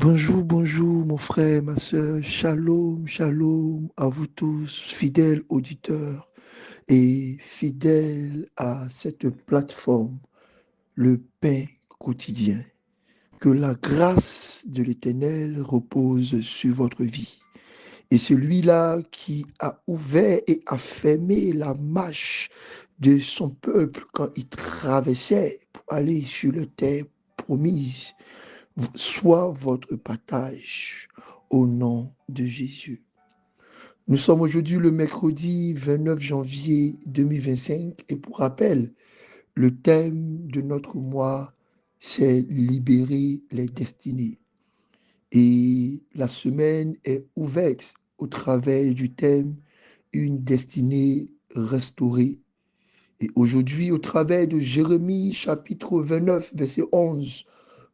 Bonjour, bonjour, mon frère, ma soeur. Shalom, shalom à vous tous, fidèles auditeurs et fidèles à cette plateforme, le pain quotidien. Que la grâce de l'Éternel repose sur votre vie. Et celui-là qui a ouvert et a fermé la marche de son peuple quand il traversait pour aller sur la terre promise, soit votre partage au nom de Jésus. Nous sommes aujourd'hui le mercredi 29 janvier 2025 et pour rappel, le thème de notre mois, c'est libérer les destinées. Et la semaine est ouverte au travers du thème une destinée restaurée. Et aujourd'hui, au travers de Jérémie chapitre 29, verset 11,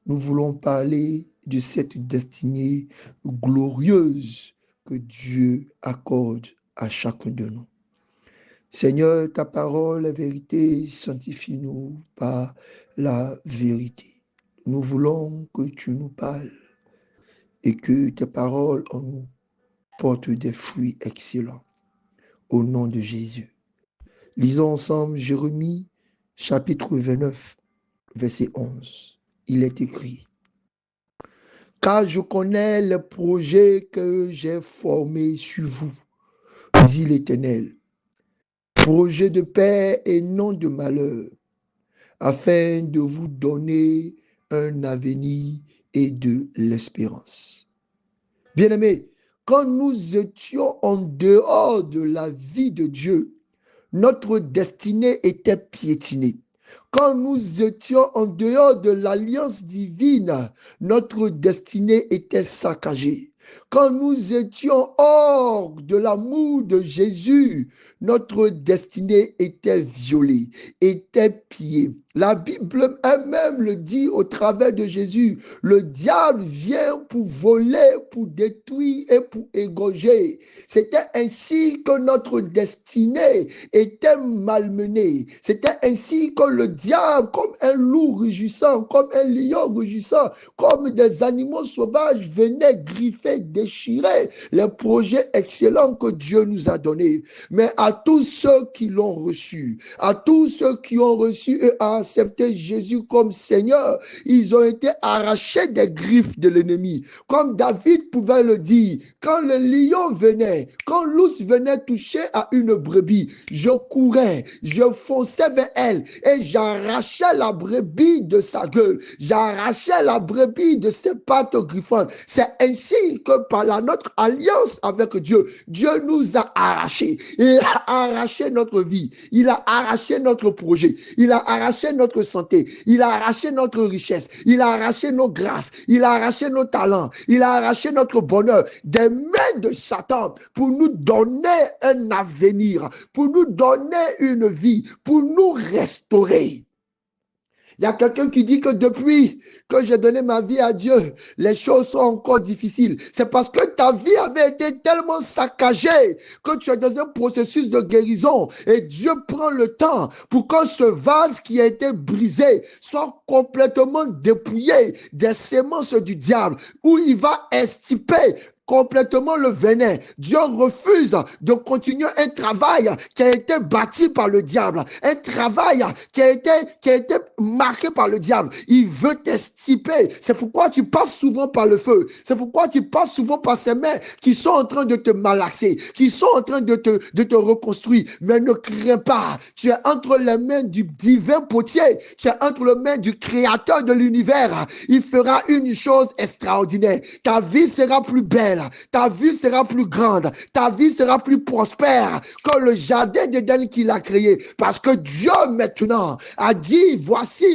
nous voulons parler de cette destinée glorieuse que Dieu accorde à chacun de nous. Seigneur, ta parole, la vérité, sanctifie-nous par la vérité. Nous voulons que tu nous parles et que tes paroles en nous portent des fruits excellents. Au nom de Jésus. Lisons ensemble Jérémie chapitre 29, verset 11. Il est écrit: car je connais les projets que j'ai formés sur vous, dit l'Éternel. Projets de paix et non de malheur, afin de vous donner un avenir et de l'espérance. Bien-aimés, quand nous étions en dehors de la vie de Dieu, notre destinée était piétinée. Quand nous étions en dehors de l'alliance divine, notre destinée était saccagée. Quand nous étions hors de l'amour de Jésus, notre destinée était violée, était pillée. La Bible elle-même le dit au travers de Jésus. Le diable vient pour voler, pour détruire et pour égorger. C'était ainsi que notre destinée était malmenée. C'était ainsi que le diable, comme un loup rugissant, comme un lion rugissant, comme des animaux sauvages, venait griffer, déchirer les projets excellents que Dieu nous a donnés. Mais à tous ceux qui l'ont reçu, à tous ceux qui ont reçu et accepté Jésus comme Seigneur, ils ont été arrachés des griffes de l'ennemi. Comme David pouvait le dire, quand le lion venait, quand l'ours venait toucher à une brebis, je courais, je fonçais vers elle et j'arrachais la brebis de sa gueule, j'arrachais la brebis de ses pattes griffantes. C'est ainsi que par notre alliance avec Dieu, Dieu nous a arrachés. Il a arraché notre vie, il a arraché notre projet, il a arraché notre santé, il a arraché notre richesse, il a arraché nos grâces, il a arraché nos talents, il a arraché notre bonheur des mains de Satan pour nous donner un avenir, pour nous donner une vie, pour nous restaurer. Il y a quelqu'un qui dit que depuis que j'ai donné ma vie à Dieu, les choses sont encore difficiles. C'est parce que ta vie avait été tellement saccagée que tu es dans un processus de guérison. Et Dieu prend le temps pour que ce vase qui a été brisé soit complètement dépouillé des semences du diable, où il va extirper complètement le venin. Dieu refuse de continuer un travail qui a été bâti par le diable, un travail qui a été marqué par le diable. Il veut t'extirper. C'est pourquoi tu passes souvent par le feu. C'est pourquoi tu passes souvent par ces mains qui sont en train de te malaxer, qui sont en train de te reconstruire. Mais ne crains pas. Tu es entre les mains du divin potier. Tu es entre les mains du créateur de l'univers. Il fera une chose extraordinaire. Ta vie sera plus belle. Ta vie sera plus grande, ta vie sera plus prospère que le jardin d'Éden qu'il a créé. Parce que Dieu maintenant a dit, voici,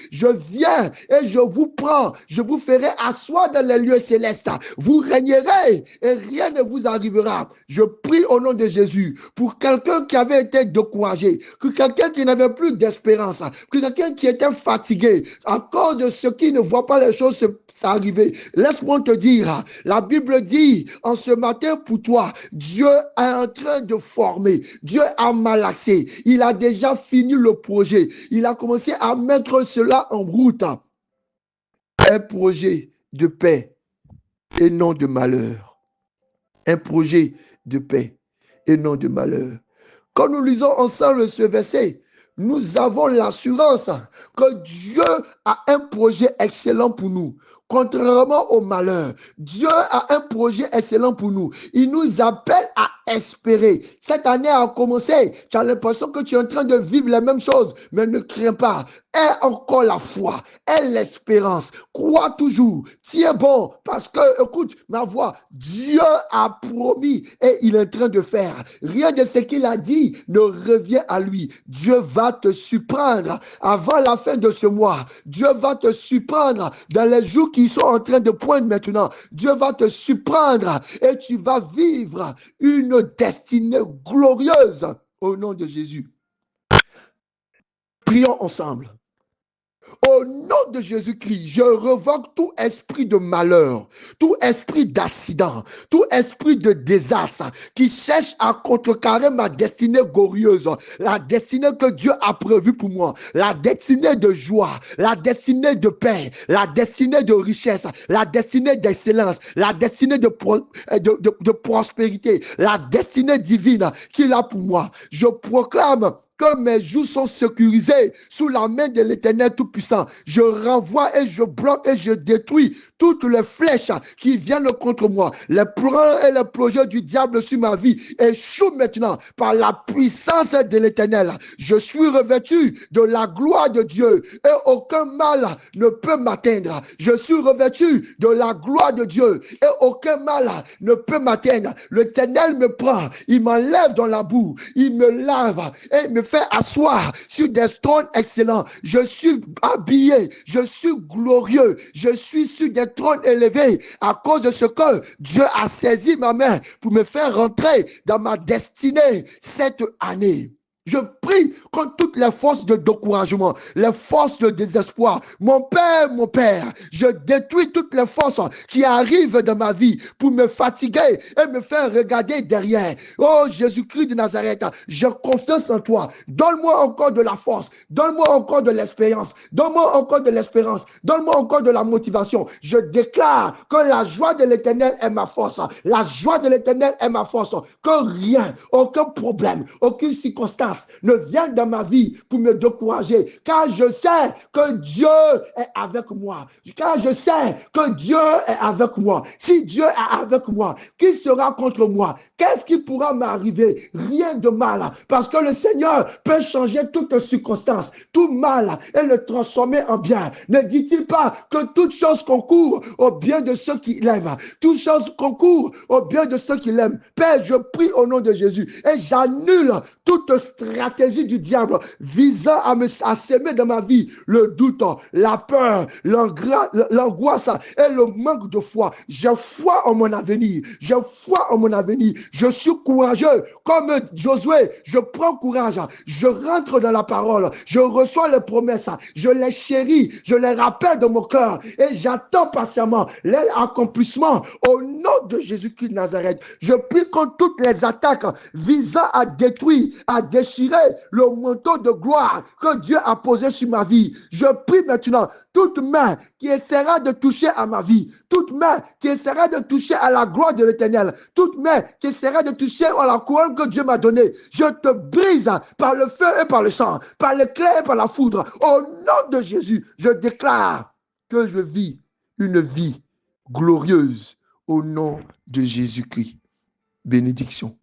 je viens et je vous prends, je vous ferai asseoir dans les lieux célestes. Vous régnerez et rien ne vous arrivera. Je prie au nom de Jésus pour quelqu'un qui avait été découragé, que quelqu'un qui n'avait plus d'espérance, que quelqu'un qui était fatigué, à cause de ceux qui ne voient pas les choses s'arriver. Laisse-moi te dire, la Bible dit en ce matin pour toi, Dieu est en train de former, Dieu a malaxé, il a déjà fini le projet, il a commencé à mettre cela en route. Un projet de paix et non de malheur. Un projet de paix et non de malheur. Quand nous lisons ensemble ce verset, nous avons l'assurance que Dieu a un projet excellent pour nous. Contrairement au malheur, Dieu a un projet excellent pour nous. Il nous appelle à espérer. Cette année a commencé. Tu as l'impression que tu es en train de vivre les mêmes choses, mais ne crains pas. Aie encore la foi, aie l'espérance. Crois toujours. Tiens bon, parce que, écoute ma voix, Dieu a promis et il est en train de faire. Rien de ce qu'il a dit ne revient à lui. Dieu va te surprendre avant la fin de ce mois. Dieu va te surprendre dans les jours qui sont en train de poindre maintenant. Dieu va te surprendre et tu vas vivre une destinée glorieuse au nom de Jésus. Prions ensemble. Au nom de Jésus-Christ, je revoque tout esprit de malheur, tout esprit d'accident, tout esprit de désastre qui cherche à contrecarrer ma destinée glorieuse, la destinée que Dieu a prévue pour moi, la destinée de joie, la destinée de paix, la destinée de richesse, la destinée d'excellence, la destinée de prospérité, la destinée divine qu'il a pour moi. Je proclame que mes jours sont sécurisés sous la main de l'Éternel Tout-Puissant. Je renvoie et je bloque et je détruis toutes les flèches qui viennent contre moi. Les plans et les projets du diable sur ma vie échouent maintenant par la puissance de l'Éternel. Je suis revêtu de la gloire de Dieu et aucun mal ne peut m'atteindre. Je suis revêtu de la gloire de Dieu et aucun mal ne peut m'atteindre. L'Éternel me prend, il m'enlève dans la boue, il me lave et me fait asseoir sur des trônes excellents. Je suis habillé, je suis glorieux, je suis sur des trônes élevés à cause de ce que Dieu a saisi ma main pour me faire rentrer dans ma destinée cette année. Je prie contre toutes les forces de découragement, les forces de désespoir. Mon Père, je détruis toutes les forces qui arrivent dans ma vie pour me fatiguer et me faire regarder derrière. Oh Jésus-Christ de Nazareth, j'ai confiance en toi. Donne-moi encore de la force, donne-moi encore de l'expérience, donne-moi encore de l'espérance, donne-moi encore de la motivation. Je déclare que la joie de l'Éternel est ma force. La joie de l'Éternel est ma force. Que rien, aucun problème, aucune circonstance ne vienne dans ma vie pour me décourager, car je sais que Dieu est avec moi, car je sais que Dieu est avec moi. Si Dieu est avec moi, qui sera contre moi? Qu'est-ce qui pourra m'arriver? Rien de mal, parce que le Seigneur peut changer toutes circonstances, tout mal et le transformer en bien. Ne dit-il pas que toute chose concourt au bien de ceux qui l'aiment? Toute chose concourt au bien de ceux qui l'aiment. Père, je prie au nom de Jésus et j'annule toute stratégie du diable visant à semer dans ma vie le doute, la peur, l'angoisse et le manque de foi. J'ai foi en mon avenir. J'ai foi en mon avenir. Je suis courageux. Comme Josué, je prends courage. Je rentre dans la parole. Je reçois les promesses. Je les chéris. Je les rappelle dans mon cœur. Et j'attends patiemment l'accomplissement au nom de Jésus-Christ de Nazareth. Je prie contre toutes les attaques visant à détruire, à déchirer le manteau de gloire que Dieu a posé sur ma vie. Je prie maintenant, toute main qui essaiera de toucher à ma vie, toute main qui essaiera de toucher à la gloire de l'Éternel, toute main qui essaiera de toucher à la couronne que Dieu m'a donnée, je te brise par le feu et par le sang, par l'éclair et par la foudre. Au nom de Jésus, je déclare que je vis une vie glorieuse au nom de Jésus-Christ. Bénédiction.